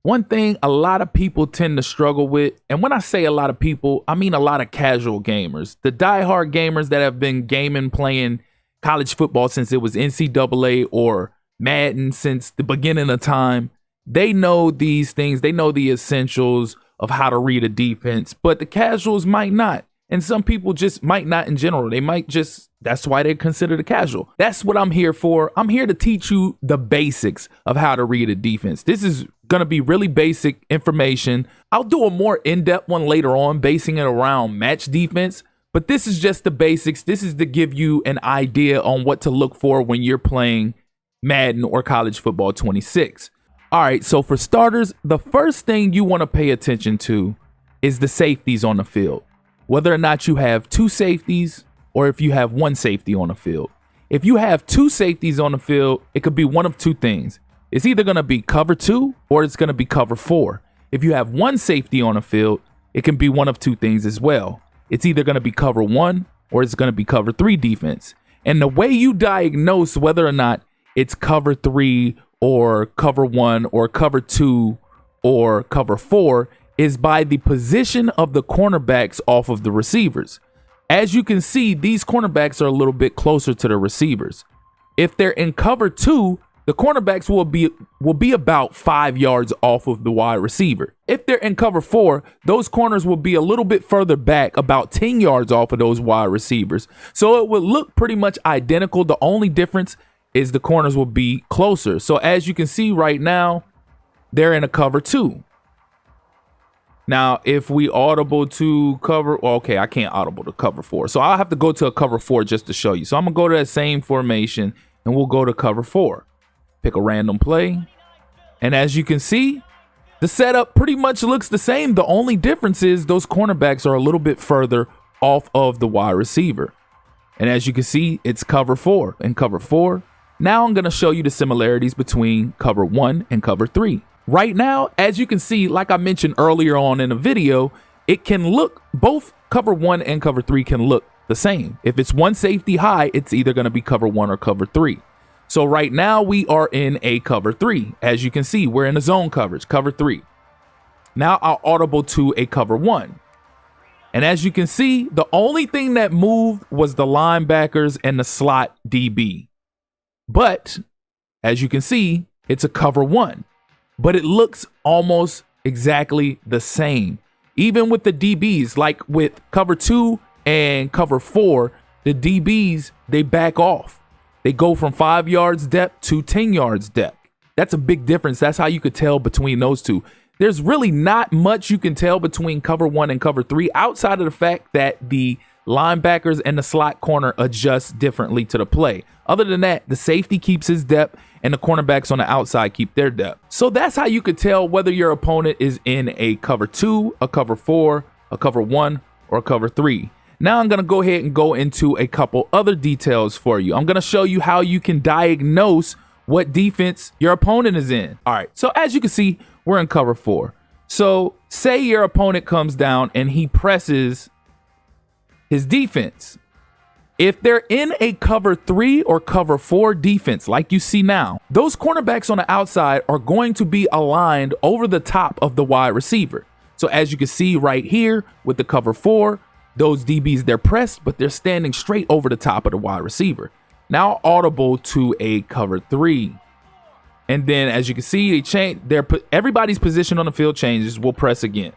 One thing a lot of people tend to struggle with, and when I say a lot of people, I mean a lot of casual gamers, the diehard gamers that have been gaming, playing college football since it was NCAA or Madden since the beginning of time. They know these things, they know the essentials of how to read a defense, but the casuals might not. And some people just might not in general. They might just, that's why they're considered a casual. That's what I'm here for. I'm here to teach you the basics of how to read a defense. This is going to be really basic information. I'll do a more in-depth one later on, basing it around match defense. But this is just the basics. This is to give you an idea on what to look for when you're playing Madden or College Football 26. All right, so for starters, the first thing you want to pay attention to is the safeties on the field. Whether or not you have two safeties or if you have one safety on the field. If you have two safeties on the field, it could be one of two things. It's either going to be cover 2 or it's going to be cover 4. If you have one safety on the field, it can be one of two things as well. It's either going to be cover 1 or it's going to be cover 3 defense. And the way you diagnose whether or not it's cover 3 or cover 1 or cover 2 or cover 4 is by the position of the cornerbacks off of the receivers. As you can see, these cornerbacks are a little bit closer to the receivers. If they're in cover 2, the cornerbacks will be about 5 yards off of the wide receiver. If they're in cover 4, those corners will be a little bit further back, about 10 yards off of those wide receivers. So it would look pretty much identical. The only difference is the corners will be closer. So as you can see right now, they're in a cover 2. Now, if we audible to cover, well, okay, I can't audible to cover 4. So I'll have to go to a cover 4 just to show you. So I'm going to go to that same formation and we'll go to cover 4. Pick a random play. And as you can see, the setup pretty much looks the same. The only difference is those cornerbacks are a little bit further off of the wide receiver. And as you can see, it's cover 4 and cover 4. Now I'm going to show you the similarities between cover 1 and cover 3. Right now, as you can see, like I mentioned earlier on in the video, it can look, both cover 1 and cover 3 can look the same. If it's one safety high, it's either going to be cover 1 or cover 3. So right now we are in a cover 3. As you can see, we're in a zone coverage, cover 3. Now I'll audible to a cover 1. And as you can see, the only thing that moved was the linebackers and the slot DB. But as you can see, it's a cover 1. But it looks almost exactly the same. Even with the DBs, like with cover 2 and cover 4, the DBs, they back off. They go from 5 yards depth to 10 yards depth. That's a big difference. That's how you could tell between those two. There's really not much you can tell between cover 1 and cover 3 outside of the fact that the linebackers and the slot corner adjust differently to the play. Other than that, the safety keeps his depth and the cornerbacks on the outside keep their depth. So that's how you could tell whether your opponent is in a cover 2, a cover 4, a cover 1, or a cover 3. Now I'm going to go ahead and go into a couple other details for you. I'm going to show you how you can diagnose what defense your opponent is in. All right, so as you can see, we're in cover 4. So say your opponent comes down and he presses his defense. If they're in a cover 3 or cover 4 defense, like you see now, those cornerbacks on the outside are going to be aligned over the top of the wide receiver. So as you can see right here with the cover 4, those DBs, they're pressed, but they're standing straight over the top of the wide receiver. Now audible to a cover 3. And then as you can see, they change everybody's position on the field changes. We'll press again.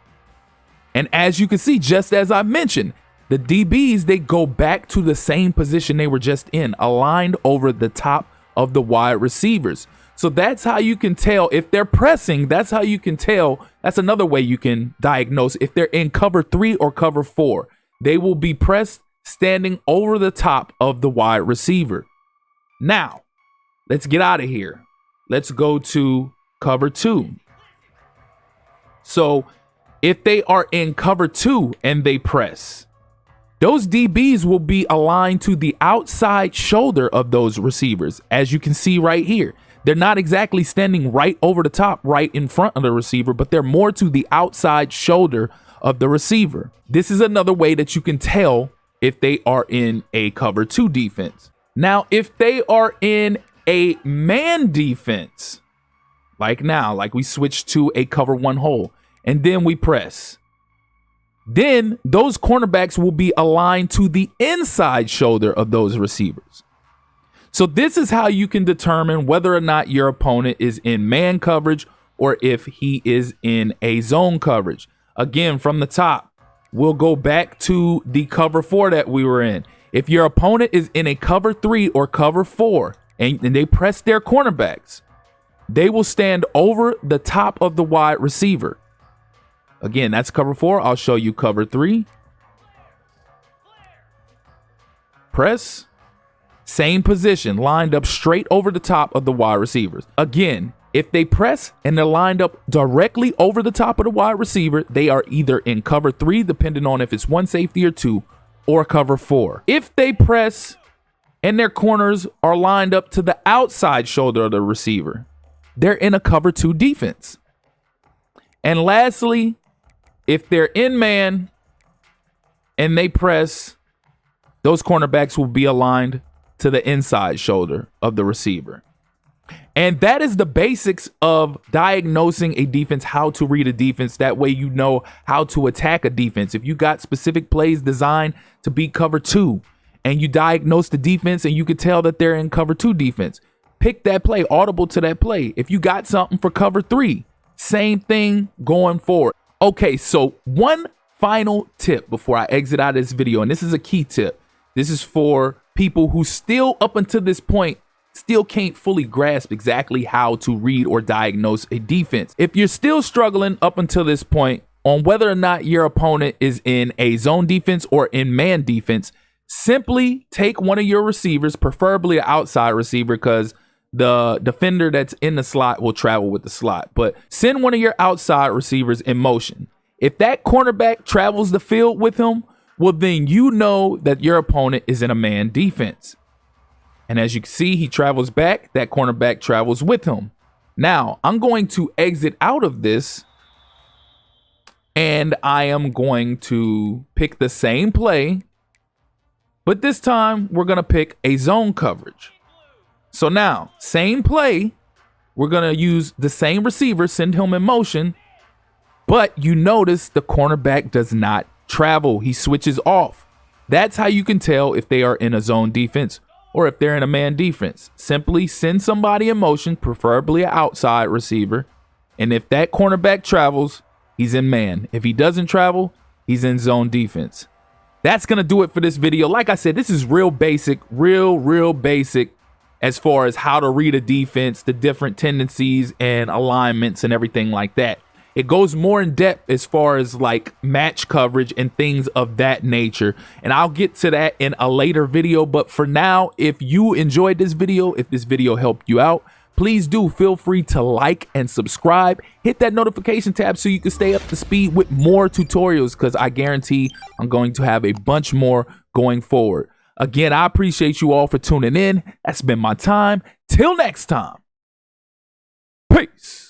And as you can see, just as I mentioned, the DBs, they go back to the same position they were just in, aligned over the top of the wide receivers. So that's how you can tell if they're pressing. That's how you can tell. That's another way you can diagnose if they're in cover 3 or cover 4. They will be pressed standing over the top of the wide receiver. Now, let's get out of here. Let's go to cover 2. So if they are in cover 2 and they press, those DBs will be aligned to the outside shoulder of those receivers. As you can see right here, they're not exactly standing right over the top, right in front of the receiver, but they're more to the outside shoulder of the receiver. This is another way that you can tell if they are in a cover 2 defense. Now, if they are in a man defense, like now, like we switch to a cover one hole, and then we press. Then those cornerbacks will be aligned to the inside shoulder of those receivers. So this is how you can determine whether or not your opponent is in man coverage or if he is in a zone coverage. Again, from the top, we'll go back to the cover 4 that we were in. If your opponent is in a cover 3 or cover 4 and they press their cornerbacks, they will stand over the top of the wide receiver. Again, that's cover 4. I'll show you cover 3. Press. Same position, lined up straight over the top of the wide receivers. Again, if they press and they're lined up directly over the top of the wide receiver, they are either in cover 3, depending on if it's 1 safety or 2, or cover 4. If they press and their corners are lined up to the outside shoulder of the receiver, they're in a cover 2 defense. And lastly, if they're in man and they press, those cornerbacks will be aligned to the inside shoulder of the receiver. And that is the basics of diagnosing a defense, how to read a defense. That way you know how to attack a defense. If you got specific plays designed to beat cover 2 and you diagnose the defense and you could tell that they're in cover 2 defense, pick that play, audible to that play. If you got something for cover 3, same thing going forward. Okay, so one final tip before I exit out of this video, and this is a key tip. This is for people who still up until this point still can't fully grasp exactly how to read or diagnose a defense. If you're still struggling up until this point on whether or not your opponent is in a zone defense or in man defense, simply take one of your receivers, preferably an outside receiver, because the defender that's in the slot will travel with the slot. But send one of your outside receivers in motion. If that cornerback travels the field with him, well, then you know that your opponent is in a man defense. And as you can see, he travels back. That cornerback travels with him. Now, I'm going to exit out of this, and I am going to pick the same play, but this time we're going to pick a zone coverage. So now, same play, we're going to use the same receiver, send him in motion, but you notice the cornerback does not travel. He switches off. That's how you can tell if they are in a zone defense or if they're in a man defense. Simply send somebody in motion, preferably an outside receiver, and if that cornerback travels, he's in man. If he doesn't travel, he's in zone defense. That's going to do it for this video. Like I said, this is real basic, real basic as far as how to read a defense, the different tendencies and alignments and everything like that. It goes more in depth as far as like match coverage and things of that nature. And I'll get to that in a later video. But for now, if you enjoyed this video, if this video helped you out, please do feel free to like and subscribe. Hit that notification tab so you can stay up to speed with more tutorials, because I guarantee I'm going to have a bunch more going forward. Again, I appreciate you all for tuning in. That's been my time. Till next time. Peace.